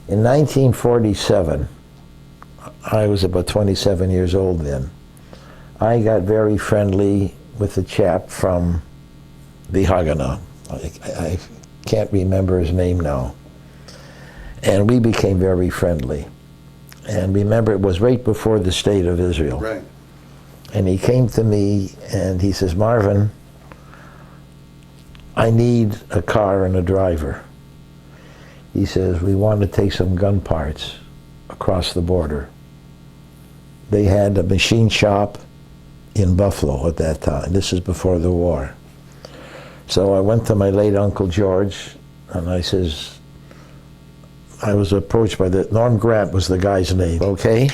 In 1947, I was about 27 years old then, I got very friendly with a chap from the Haganah. I can't remember his name now. And we became very friendly. And remember, it was right before the State of Israel. Right. And he came to me and he says, "Marvin, I need a car and a driver." He says, "We want to take some gun parts across the border." They had a machine shop in Buffalo at that time. This is before the war. So I went to my late Uncle George and I says, I was approached by Norm Grant was the guy's name, okay?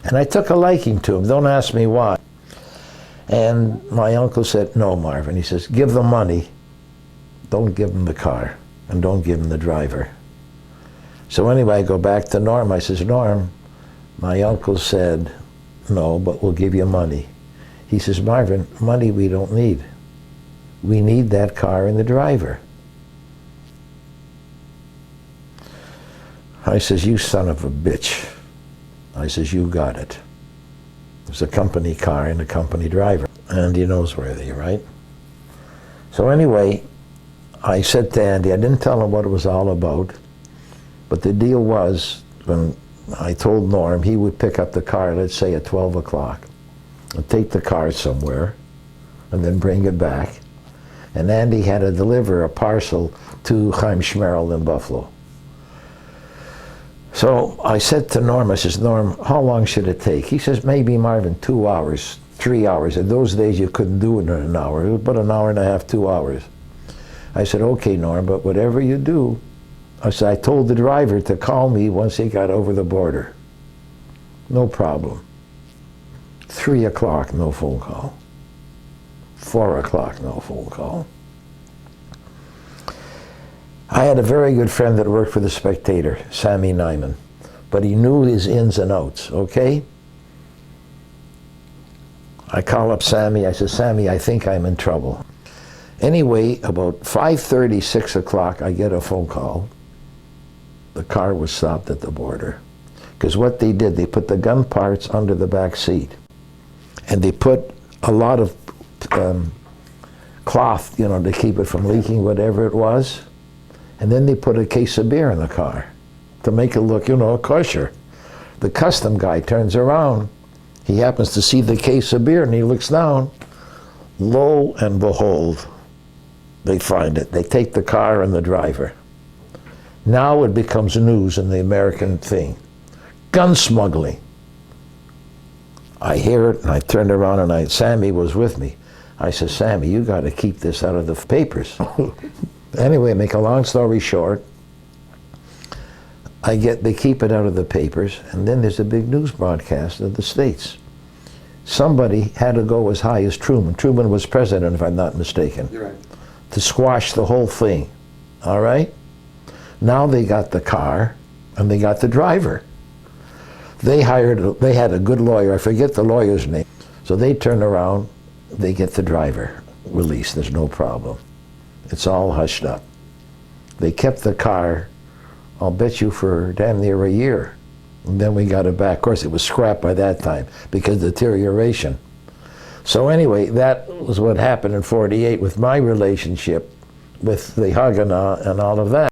And I took a liking to him, don't ask me why. And my uncle said, "No, Marvin," he says, "give them money, don't give them the car, and don't give them the driver." So anyway, I go back to Norm, I says, "Norm, my uncle said, no, but we'll give you money." He says, "Marvin, money we don't need. We need that car and the driver." I says, "You son of a bitch." I says, "You got it. There's a company car and a company driver." And he knows where they are, right? So anyway, I said to Andy, I didn't tell him what it was all about, but the deal was, when I told Norm he would pick up the car, let's say at 12 o'clock, and take the car somewhere, and then bring it back. And Andy had to deliver a parcel to Chaim Shmerel in Buffalo. So I said to Norm, I says, "Norm, how long should it take?" He says, "Maybe, Marvin, 2 hours, 3 hours. In those days you couldn't do it in an hour. It was about an hour and a half, 2 hours. I said, "Okay, Norm, but whatever you do," I said, "I told the driver to call me once he got over the border." No problem. 3 o'clock, no phone call. 4 o'clock, no phone call. I had a very good friend that worked for The Spectator, Sammy Nyman, but he knew his ins and outs, okay? I call up Sammy, I said, "Sammy, I think I'm in trouble." Anyway, about 5:30, 6 o'clock, I get a phone call. The car was stopped at the border. Because what they did, they put the gun parts under the back seat. And they put a lot of cloth, you know, to keep it from leaking, whatever it was. And then they put a case of beer in the car to make it look, you know, kosher. The custom guy turns around. He happens to see the case of beer and he looks down. Lo and behold, they find it. They take the car and the driver. Now it becomes news in the American thing. Gun smuggling. I hear it and I turned around and Sammy was with me. I said, "Sammy, you got to keep this out of the papers." Anyway, make a long story short, they keep it out of the papers, and then there's a big news broadcast of the States. Somebody had to go as high as Truman. Truman was president, if I'm not mistaken. You're right. To squash the whole thing, all right? Now they got the car, and they got the driver. They had a good lawyer, I forget the lawyer's name. So they turn around, they get the driver released, there's no problem. It's all hushed up. They kept the car, I'll bet you, for damn near a year. And then we got it back. Of course, it was scrapped by that time because of deterioration. So anyway, that was what happened in '48 with my relationship with the Haganah and all of that.